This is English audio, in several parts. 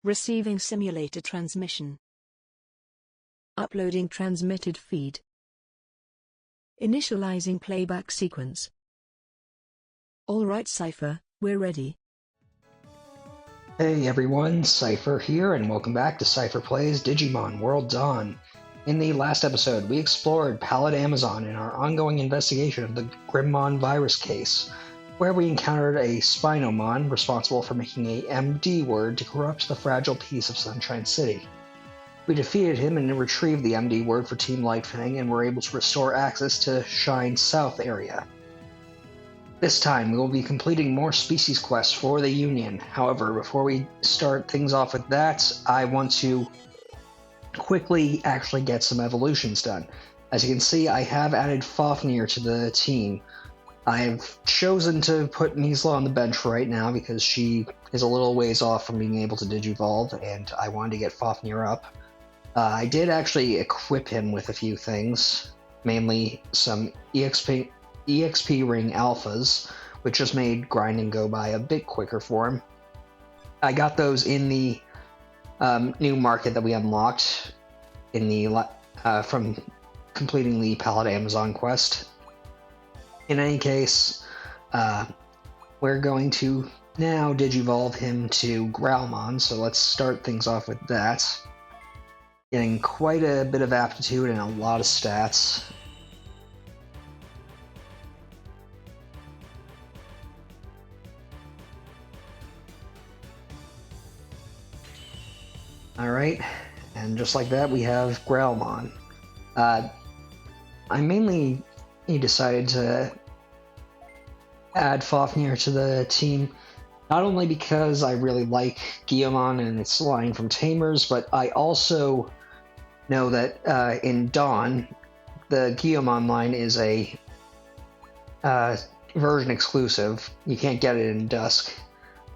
Receiving simulator transmission. Uploading transmitted feed. Initializing playback sequence. Alright Seipher, we're ready. Hey everyone, Seipher here, and welcome back to Seipher Plays Digimon World Dawn. In the last episode, we explored Pallet Amazon in our ongoing investigation of the Grimmon virus case, where we encountered a Spinomon responsible for making a MD word to corrupt the fragile peace of Sunshine City. We defeated him and retrieved the MD word for Team Lightfang and were able to restore access to Shine South area. This time, we will be completing more species quests for the Union. However, before we start things off with that, I want to quickly actually get some evolutions done. As you can see, I have added Fafnir to the team. I've chosen to put Measla on the bench for right now because she is a little ways off from being able to Digivolve, and I wanted to get Fafnir up. I did actually equip him with a few things, mainly some EXP ring alphas, which just made grinding go by a bit quicker for him. I got those in the new market that we unlocked in the from completing the Pallet Amazon quest. In any case, we're going to now Digivolve him to Growlmon, so let's start things off with that. Getting quite a bit of aptitude and a lot of stats. Alright, and just like that we have Growlmon. I mainly decided to add Fafnir to the team, not only because I really like Guilmon and its line from Tamers, but I also know that in Dawn, the Guilmon line is a version exclusive. You can't get it in Dusk.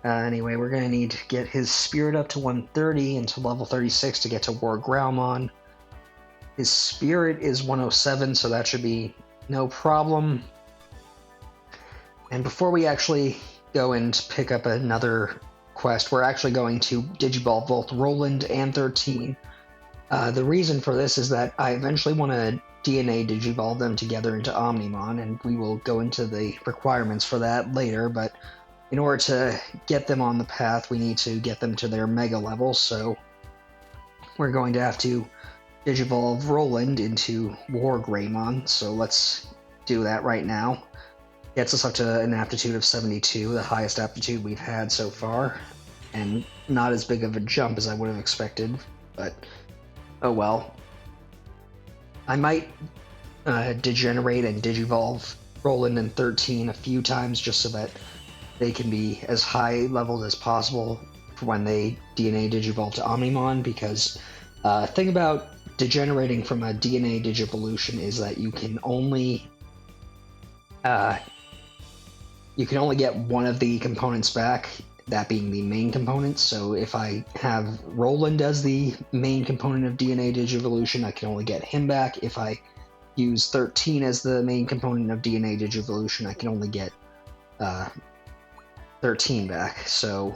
Anyway, we're going to need to get his spirit up to 130 and to level 36 to get to War Growlmon. His spirit is 107, so that should be no problem. And before we actually go and pick up another quest, we're actually going to Digivolve both Roland and 13. The reason for this is that I eventually want to DNA Digivolve them together into Omnimon, and we will go into the requirements for that later, but in order to get them on the path, we need to get them to their Mega level, so we're going to have to Digivolve Roland into War Greymon, so let's do that right now. Gets us up to an aptitude of 72, the highest aptitude we've had so far, and not as big of a jump as I would have expected, but oh well. I might degenerate and Digivolve Roland and 13 a few times just so that they can be as high leveled as possible for when they DNA Digivolve to Omnimon, because thing about degenerating from a DNA Digivolution is that you can only get one of the components back, that being the main component. So if I have Roland as the main component of DNA Digivolution, I can only get him back. If I use 13 as the main component of DNA Digivolution, I can only get 13 back. So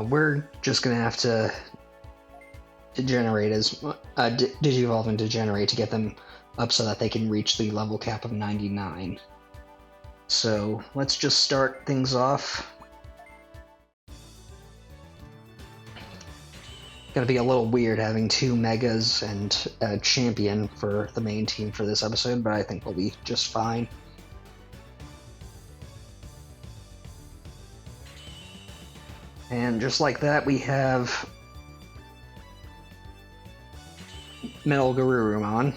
we're just gonna have to degenerate Digivolve and degenerate to get them up so that they can reach the level cap of 99. So let's just start things off. Gonna be a little weird having two Megas and a champion for the main team for this episode, but I think we'll be just fine. And just like that, we have Metal Garurumon.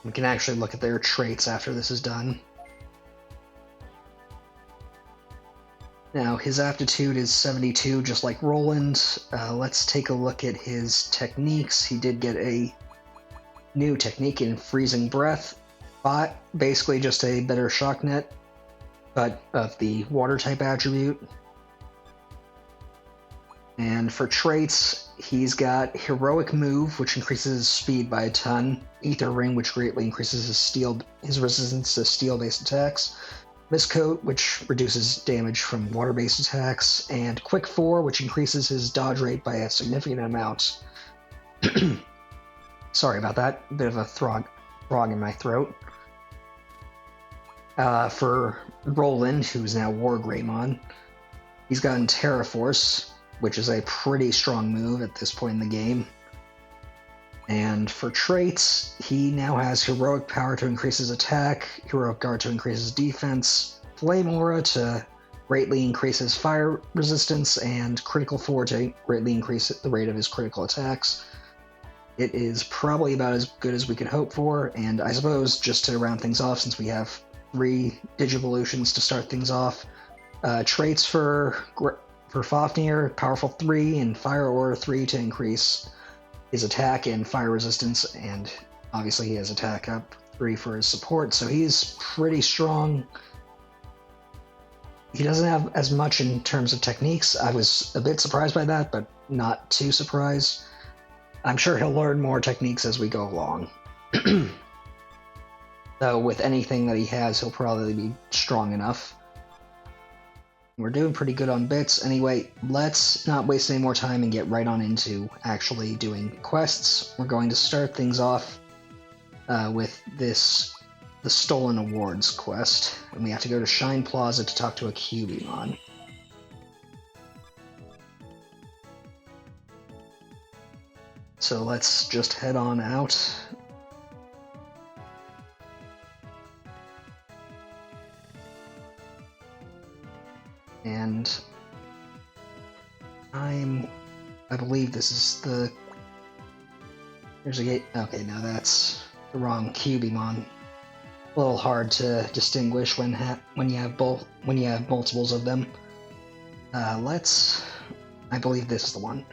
We can actually look at their traits after this is done. Now, his aptitude is 72, just like Roland's. Let's take a look at his techniques. He did get a new technique in Freezing Breath, but basically just a better shock net, but of the water type attribute. And for traits, he's got Heroic Move, which increases his speed by a ton, Ether Ring, which greatly increases his resistance to steel-based attacks, Miscoat, which reduces damage from water-based attacks, and Quick 4, which increases his dodge rate by a significant amount. Sorry about that, bit of a frog in my throat. For Roland, who's now War Greymon, he's gotten Terra Force, which is a pretty strong move at this point in the game. And for traits, he now has Heroic Power to increase his attack, Heroic Guard to increase his defense, Flame Aura to greatly increase his fire resistance, and Critical 4 to greatly increase the rate of his critical attacks. It is probably about as good as we could hope for, and I suppose just to round things off, since we have 3 Digivolutions to start things off, traits for Fafnir, Powerful 3 and Fire Aura 3 to increase his attack and fire resistance, and obviously he has attack up 3 for his support, so he's pretty strong. He doesn't have as much in terms of techniques. I was a bit surprised by that, but not too surprised. I'm sure he'll learn more techniques as we go along. Though with anything that he has, he'll probably be strong enough. We're doing pretty good on bits. Anyway, let's not waste any more time and get right on into actually doing quests. We're going to start things off with the Stolen Awards quest, and we have to go to Shine Plaza to talk to a Cubimon. So let's just head on out. And I believe this is the... There's a gate... Okay, no, that's the wrong Cubimon. A little hard to distinguish when you have multiples of them. I believe this is the one.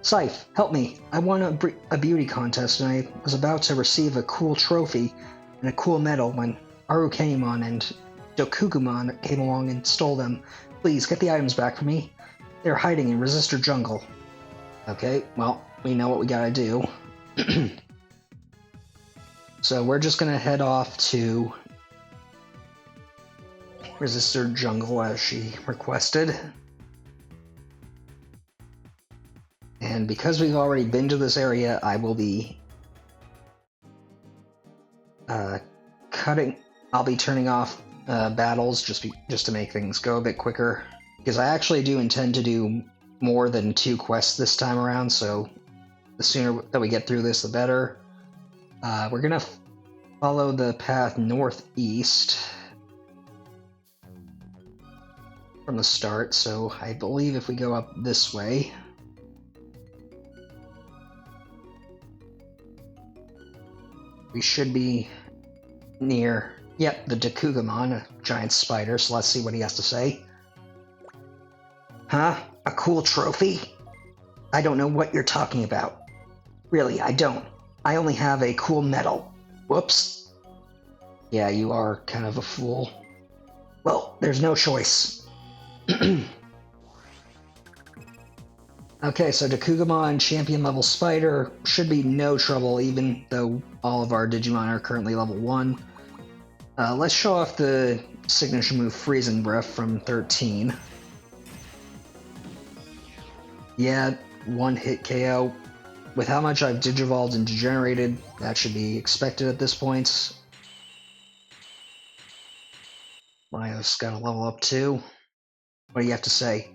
Seipher, help me! I won a beauty contest and I was about to receive a cool trophy and a cool medal when Arukenimon and Dokugumon came along and stole them. Please, get the items back for me. They're hiding in Resistor Jungle. Okay, well, we know what we gotta do. So we're just gonna head off to Resistor Jungle as she requested. And because we've already been to this area, I will be I'll be turning off battles just to make things go a bit quicker, because I actually do intend to do more than 2 quests this time around, so the sooner that we get through this, the better. We're gonna follow the path northeast from the start, so I believe if we go up this way, we should be near, yep, the Dokugumon, a giant spider, so let's see what he has to say. Huh? A cool trophy? I don't know what you're talking about. Really, I don't. I only have a cool medal. Whoops. Yeah, you are kind of a fool. Well, there's no choice. Okay, so Dokugumon, champion level spider, should be no trouble even though all of our Digimon are currently level 1. Let's show off the signature move Freezing Breath from 13. Yeah, 1-hit KO. With how much I've Digivolved and Degenerated, that should be expected at this point. Lio's gotta level up too. What do you have to say?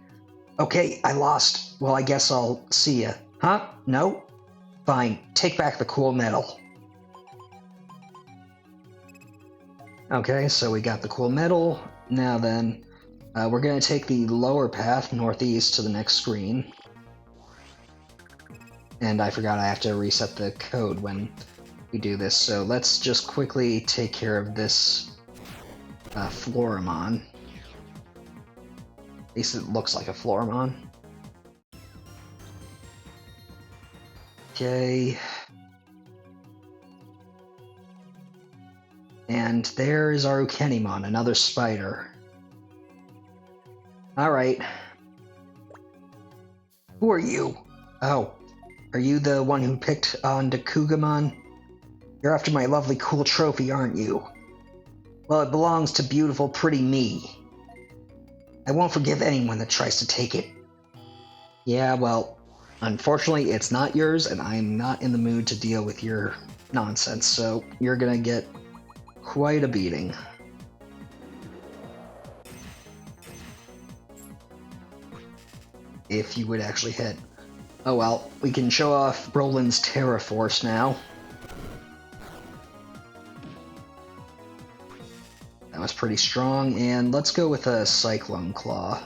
Okay, I lost. Well, I guess I'll see ya. Huh? No? Fine, take back the cool medal. Okay, so we got the cool medal. Now then, we're gonna take the lower path northeast to the next screen. And I forgot I have to reset the code when we do this, so let's just quickly take care of this Floramon. At least it looks like a Floramon. Okay. And there is Arukenimon, another spider. Alright. Who are you? Oh. Are you the one who picked on Dokugumon? You're after my lovely cool trophy, aren't you? Well, it belongs to beautiful, pretty me. I won't forgive anyone that tries to take it. Yeah, well, unfortunately, it's not yours, and I'm not in the mood to deal with your nonsense, so you're gonna get quite a beating. If you would actually hit. Oh well, we can show off Roland's Terra Force now. That was pretty strong, and let's go with a Cyclone Claw.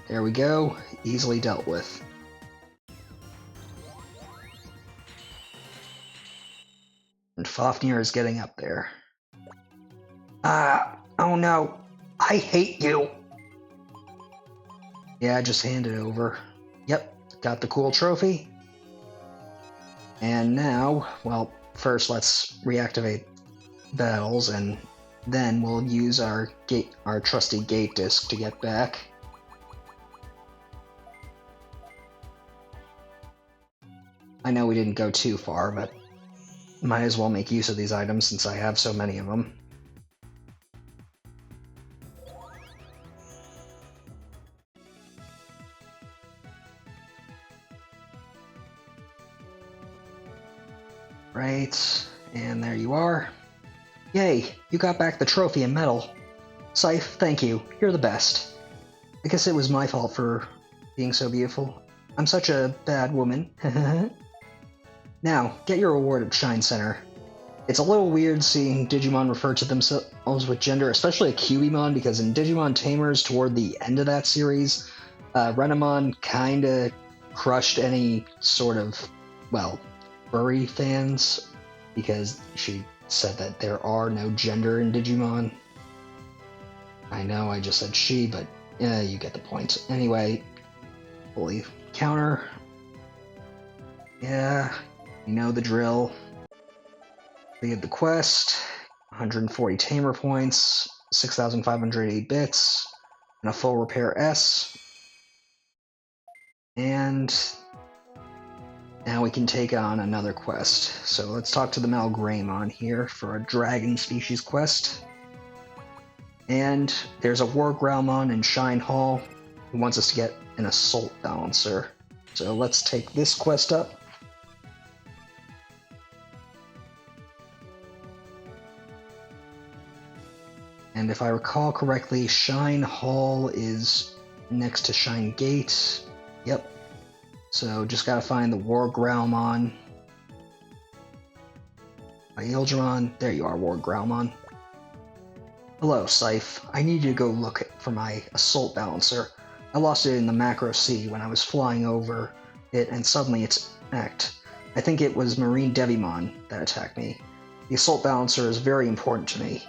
There we go, easily dealt with. And Fafnir is getting up there. Oh no, I hate you! Yeah, just hand it over. Yep, got the cool trophy. And now, well, first let's reactivate battles, and then we'll use our trusty gate disc to get back. I know we didn't go too far, but might as well make use of these items since I have so many of them. Right, and there you are. Yay, you got back the trophy and medal. Seipher, thank you, you're the best. I guess it was my fault for being so beautiful. I'm such a bad woman. Now, get your reward at Shine Center. It's a little weird seeing Digimon refer to themselves with gender, especially a Cubimon, because in Digimon Tamers, toward the end of that series, Renamon kinda crushed any sort of, well, furry fans, because she said that there are no gender in Digimon. I know I just said she, but you get the point. Anyway, holy counter. Yeah, you know the drill. We had the quest, 140 Tamer points, 6,508 bits, and a full repair S. And now we can take on another quest. So let's talk to the Malgramon here for a dragon species quest. And there's a War Growlmon in Shine Hall who wants us to get an Assault Balancer. So let's take this quest up. And if I recall correctly, Shine Hall is next to Shine Gate. Yep. So just gotta find the War Growlmon. Ildramon. There you are, War Growlmon. Hello, Seipher. I need you to go look for my Assault Balancer. I lost it in the Macro Sea when I was flying over it, and suddenly it's act. I think it was Marine Devimon that attacked me. The Assault Balancer is very important to me.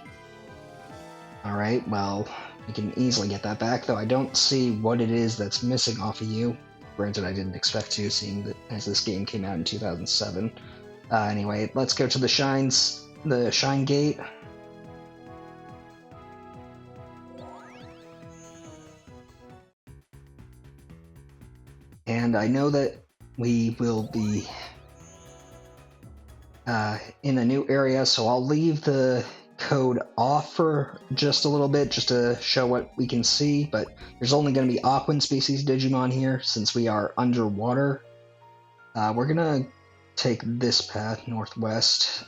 Alright, well, we can easily get that back, though I don't see what it is that's missing off of you. Granted, I didn't expect to, seeing that as this game came out in 2007. Anyway, let's go to the Shine Gate. And I know that we will be in a new area, so I'll leave the code off for just a little bit, just to show what we can see, but there's only going to be Aquan species Digimon here, since we are underwater. We're going to take this path northwest.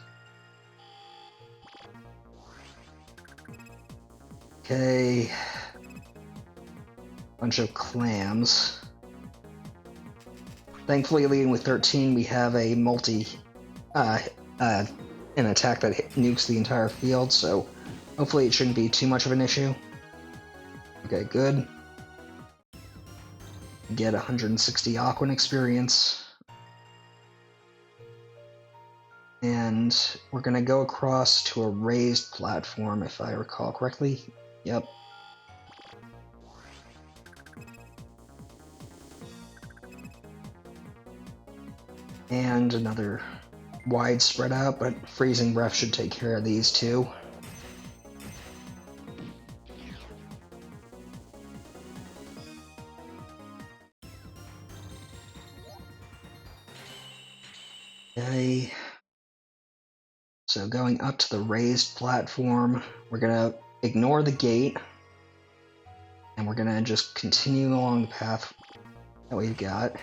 Okay. Bunch of clams. Thankfully, leading with 13, we have a an attack that nukes the entire field, so hopefully it shouldn't be too much of an issue. Okay, good. Get 160 Aquan experience. And we're gonna go across to a raised platform, if I recall correctly. Yep. And another wide spread out, but Freezing Breath should take care of these two. Okay. So going up to the raised platform, we're gonna ignore the gate, and we're gonna just continue along the path that we've got.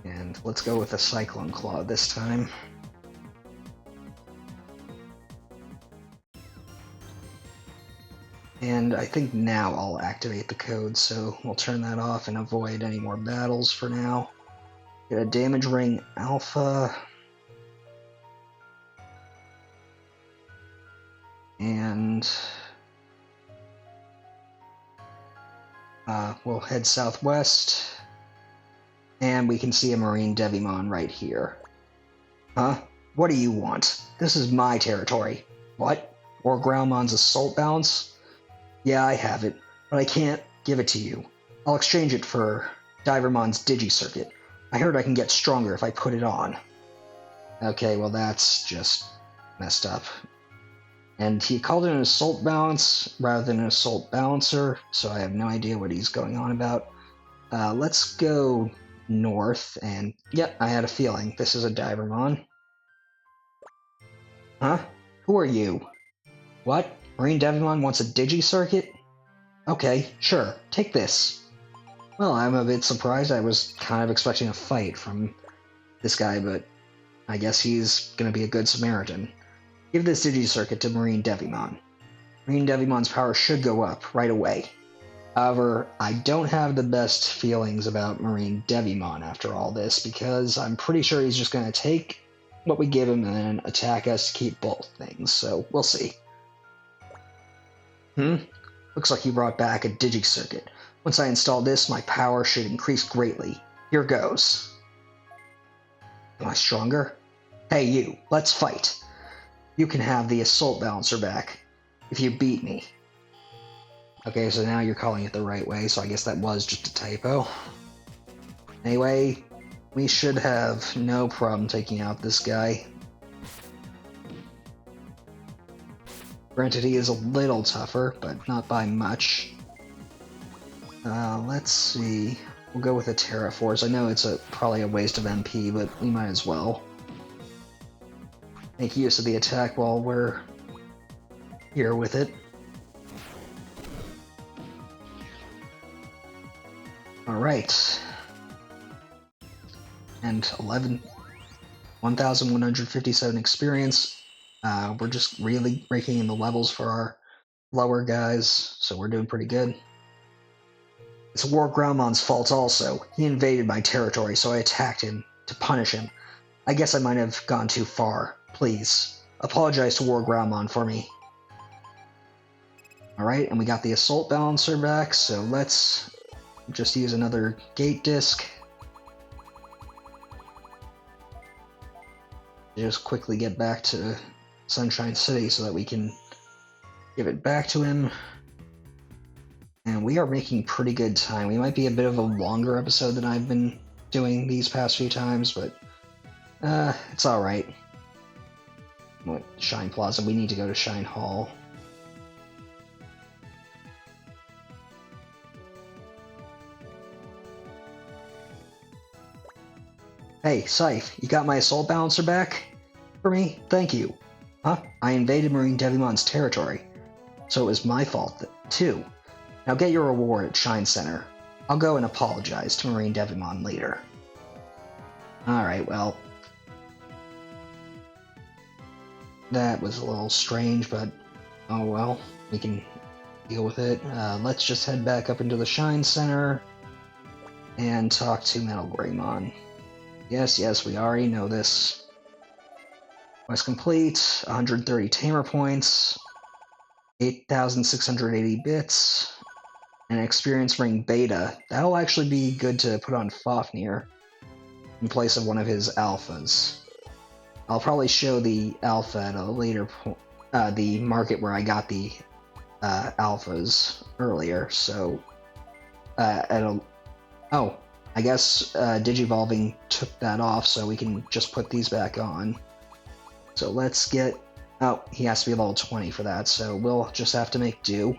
And let's go with a Cyclone Claw this time. And I think now I'll activate the code, so we'll turn that off and avoid any more battles for now. Get a damage ring alpha. And we'll head southwest. And we can see a Marine Devimon right here. Huh? What do you want? This is my territory. What? Or Groundmon's assault bounce? Yeah, I have it, but I can't give it to you. I'll exchange it for Divermon's Digi-Circuit. I heard I can get stronger if I put it on. Okay, well that's just messed up. And he called it an assault bounce rather than an assault bouncer, so I have no idea what he's going on about. Let's go north, and yep, I had a feeling. This is a Divermon. Huh? Who are you? What? Marine Devimon wants a Digi-Circuit? Okay, sure, take this. Well, I'm a bit surprised. I was kind of expecting a fight from this guy, but I guess he's gonna be a good Samaritan. Give this Digi-Circuit to Marine Devimon. Marine Devimon's power should go up right away. However, I don't have the best feelings about Marine Devimon after all this, because I'm pretty sure he's just gonna take what we give him and then attack us to keep both things, so we'll see. Looks like he brought back a Digi-Circuit. Once I install this, my power should increase greatly. Here goes. Am I stronger? Hey you, let's fight. You can have the Assault Balancer back, if you beat me. Okay, so now you're calling it the right way, so I guess that was just a typo. Anyway, we should have no problem taking out this guy. Granted, he is a little tougher, but not by much. Let's see. We'll go with a Terra Force. I know it's probably a waste of MP, but we might as well make use of the attack while we're here with it. Alright. And 1,157 experience. We're just really raking in the levels for our lower guys, so we're doing pretty good. It's War Groundmon's fault also. He invaded my territory, so I attacked him to punish him. I guess I might have gone too far. Please, apologize to War Groundmon for me. Alright, and we got the Assault Balancer back, so let's just use another Gate Disc. Just quickly get back to Sunshine City so that we can give it back to him. And we are making pretty good time. We might be a bit of a longer episode than I've been doing these past few times, but it's alright. Shine Plaza, we need to go to Shine Hall. Hey, Seipher, you got my Assault Balancer back? For me? Thank you. Huh? I invaded Marine Devimon's territory, so it was my fault, too. Now get your reward at Shine Center. I'll go and apologize to Marine Devimon later. Alright, well. That was a little strange, but oh well. We can deal with it. Let's just head back up into the Shine Center and talk to Metal Greymon. Yes, we already know this. Quest complete, 130 Tamer points, 8,680 bits, and Experience Ring Beta. That'll actually be good to put on Fafnir in place of one of his alphas. I'll probably show the alpha at a later point, the market where I got the alphas earlier, so oh, I guess Digivolving took that off, so we can just put these back on. So let's get... Oh, he has to be level 20 for that, so we'll just have to make do.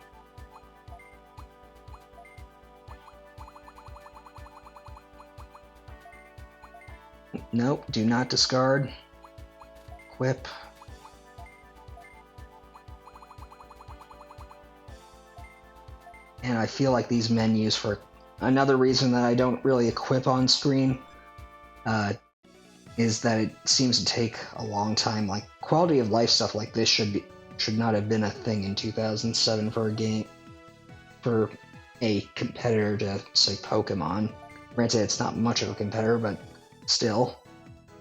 Nope, do not discard. Equip. And I feel like these menus, for another reason that I don't really equip on screen, is that it seems to take a long time. Like, quality of life stuff like this should not have been a thing in 2007 for a competitor to, say, Pokemon. Granted, it's not much of a competitor, but still.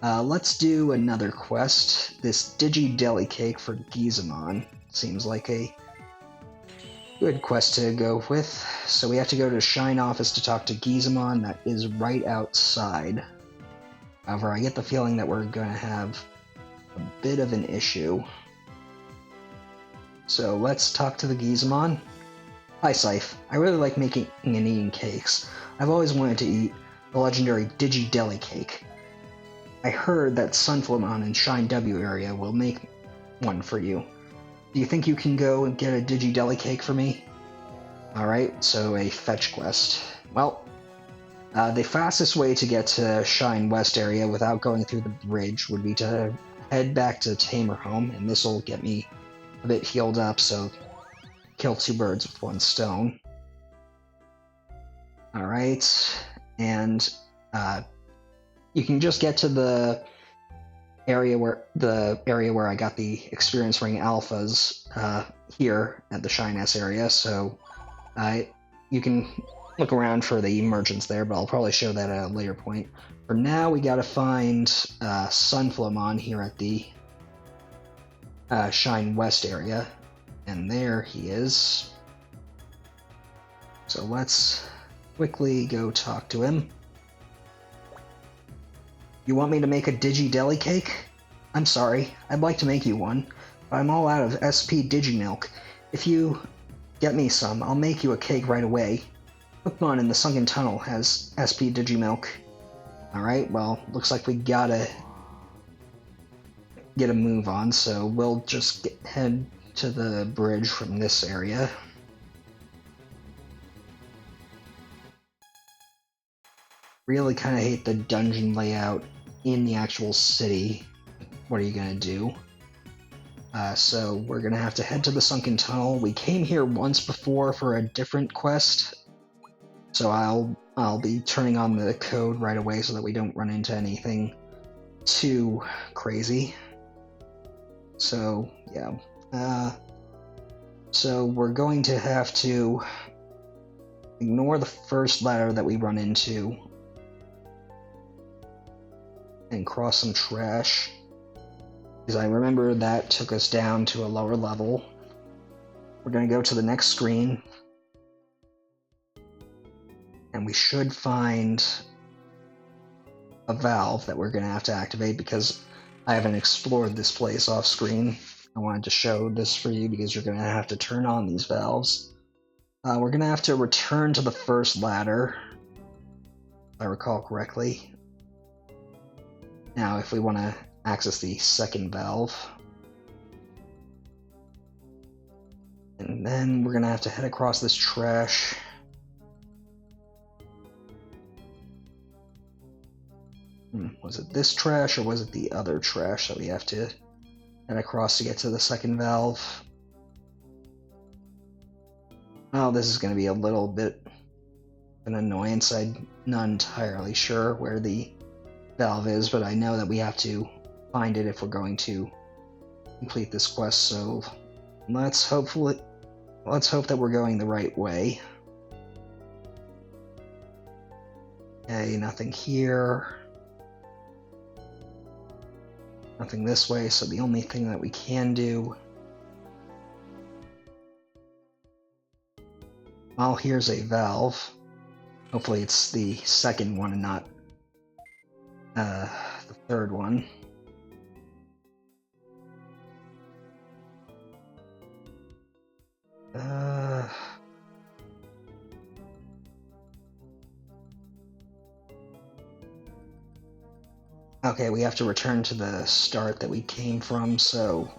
Let's do another quest. This Digi Deli Cake for Digimon seems like a good quest to go with. So we have to go to Shine Office to talk to Gizamon. That is right outside. However, I get the feeling that we're going to have a bit of an issue. So let's talk to the Gizamon. Hi, Seipher. I really like making and eating cakes. I've always wanted to eat the legendary Digi Deli Cake. I heard that Sunflowmon in Shine W area will make one for you. Do you think you can go and get a Digi Deli Cake for me? Alright, so a fetch quest. Well, the fastest way to get to Shine West area without going through the bridge would be to head back to Tamer Home, and this will get me a bit healed up, so kill two birds with one stone. Alright, and you can just get to the area where I got the Experience Ring Alphas here at the Shine S area, so you can look around for the merchants there, but I'll probably show that at a later point. For now, we gotta find Sunflowmon here at the Shine West area, and there he is. So let's quickly go talk to him. You want me to make a Digi Deli Cake? I'm sorry, I'd like to make you one, but I'm all out of SP Digimilk. If you get me some, I'll make you a cake right away. Pokemon in the Sunken Tunnel has SP Digimilk. Alright, well, looks like we gotta get a move on, so we'll just head to the bridge from this area. Really kind of hate the dungeon layout in the actual city. What are you gonna do? So we're gonna have to head to the Sunken Tunnel. We came here once before for a different quest, so I'll be turning on the code right away so that we don't run into anything too crazy. So yeah, so we're going to have to ignore the first ladder that we run into and cross some trash, because I remember that took us down to a lower level. We're going to go to the next screen, and we should find a valve that we're going to have to activate, because I haven't explored this place off screen. I wanted to show this for you because you're going to have to turn on these valves. We're going to have to return to the first ladder, if I recall correctly. Now, if we want to access the second valve, and then we're going to have to head across this trash. Was it this trash, or was it the other trash that we have to head across to get to the second valve? Oh, this is going to be a little bit of an annoyance. I'm not entirely sure where the valve is, but I know that we have to find it if we're going to complete this quest, so let's hope that we're going the right way. Okay, nothing here. Nothing this way, so the only thing that we can do... Well, here's a valve. Hopefully it's the second one and not the third one. Okay, we have to return to the start that we came from, so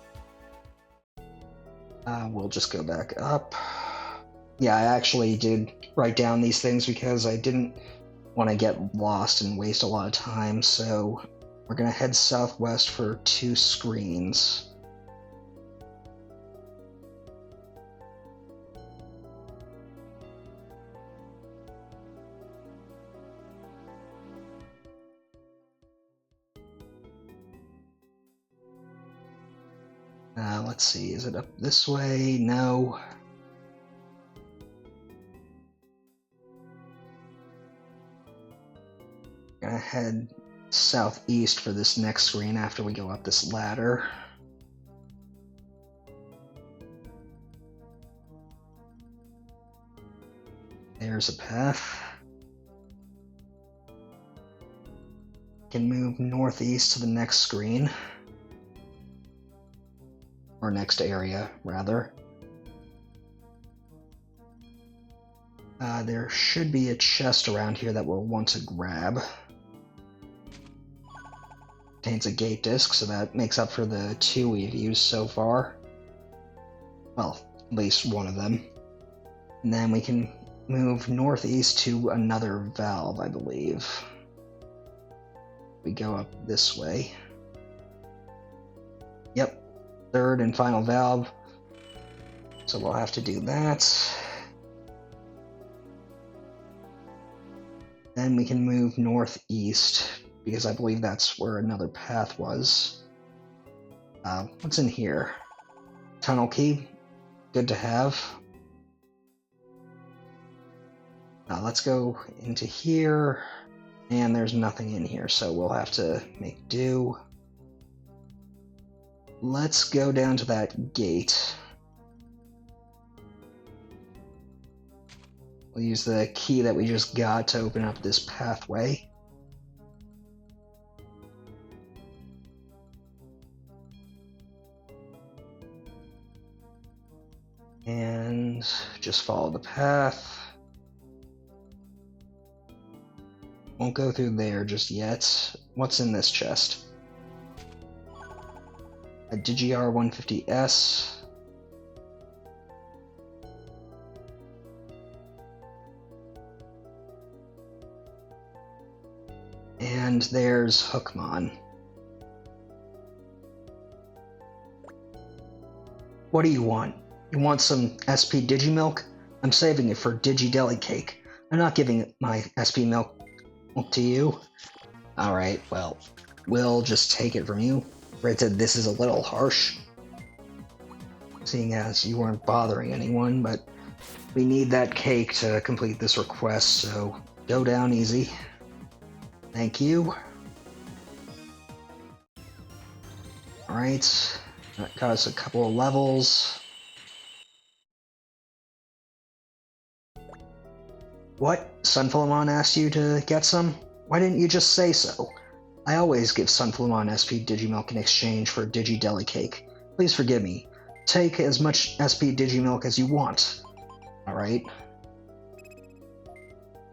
we'll just go back up. Yeah, I actually did write down these things because I didn't want to get lost and waste a lot of time, so We're gonna head southwest for 2 screens. Let's see, is it up this way? No. Gonna head southeast for this next screen after we go up this ladder. There's a path. Can move northeast to the next screen. Or next area, rather. There should be a chest around here that we'll want to grab. Contains a gate disc, so that makes up for the 2 we've used so far. Well, at least one of them. And then we can move northeast to another valve, I believe. We go up this way. Yep, 3rd and final valve. So we'll have to do that. Then we can move northeast, because I believe that's where another path was. What's in here? Tunnel key. Good to have. Let's go into here. And there's nothing in here, so we'll have to make do. Let's go down to that gate. We'll use the key that we just got to open up this pathway. And just follow the path. Won't go through there just yet. What's in this chest? A Digr 150S. And there's Hookmon. What do you want? You want some SP Digimilk? I'm saving it for Digi-Deli Cake. I'm not giving my SP milk to you. Alright, well, we'll just take it from you. Granted, this is a little harsh, seeing as you weren't bothering anyone, but we need that cake to complete this request, so go down easy. Thank you. Alright, that got us a couple of levels. What? Sunfilmon asked you to get some? Why didn't you just say so? I always give Sunfilmon SP Digimilk in exchange for Digi-Deli Cake. Please forgive me. Take as much SP Digimilk as you want. Alright.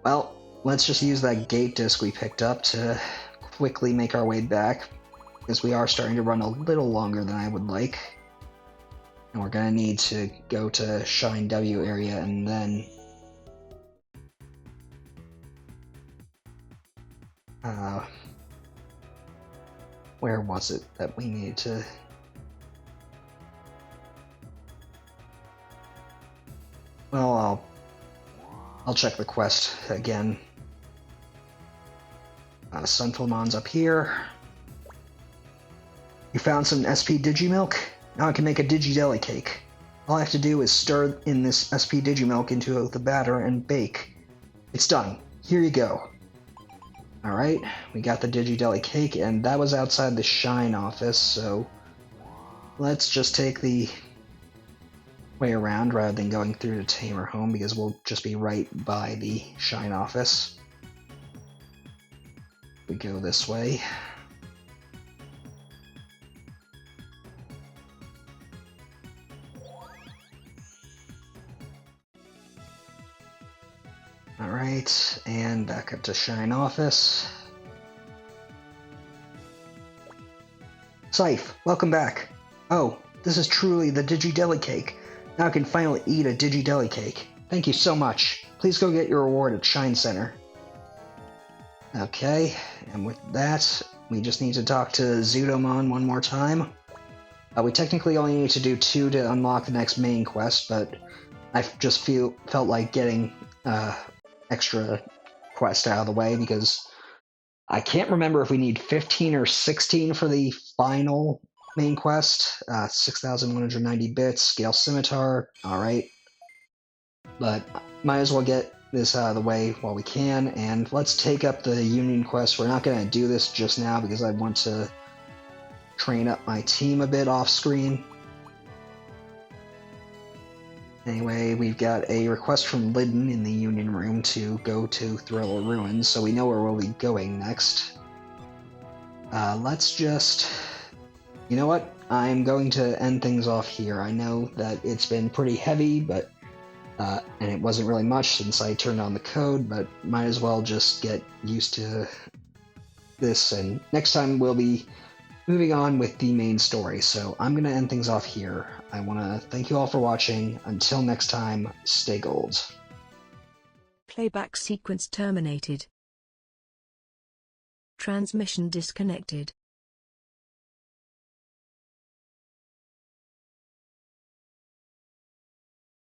Well, let's just use that gate disc we picked up to quickly make our way back, because we are starting to run a little longer than I would like. And we're gonna need to go to Shine W area and then where was it that we needed to... Well, I'll check the quest again. Sunfilmon's up here. You found some SP Digimilk? Now I can make a Digi-Deli Cake. All I have to do is stir in this SP Digimilk into the batter and bake. It's done. Here you go. Alright, we got the Digi-Deli Cake, and that was outside the Shine office, so let's just take the way around rather than going through to Tamer Home, because we'll just be right by the Shine office. We go this way. Alright, and back up to Shine office. Seipher, welcome back. Oh, this is truly the Digi-Deli Cake. Now I can finally eat a Digi-Deli Cake. Thank you so much. Please go get your reward at Shine Center. Okay, and with that, we just need to talk to Zudomon one more time. We technically only need to do 2 to unlock the next main quest, but I just felt like getting extra quest out of the way because I can't remember if we need 15 or 16 for the final main quest. 6,190 bits, scale scimitar, alright. But might as well get this out of the way while we can, and let's take up the Union quest. We're not going to do this just now because I want to train up my team a bit off screen. Anyway, we've got a request from Lidden in the Union Room to go to Thriller Ruins, so we know where we'll be going next. Let's just... You know what? I'm going to end things off here. I know that it's been pretty heavy, but and it wasn't really much since I turned on the code, but might as well just get used to this, and next time we'll be moving on with the main story, so I'm going to end things off here. I want to thank you all for watching. Until next time, stay gold. Playback sequence terminated. Transmission disconnected.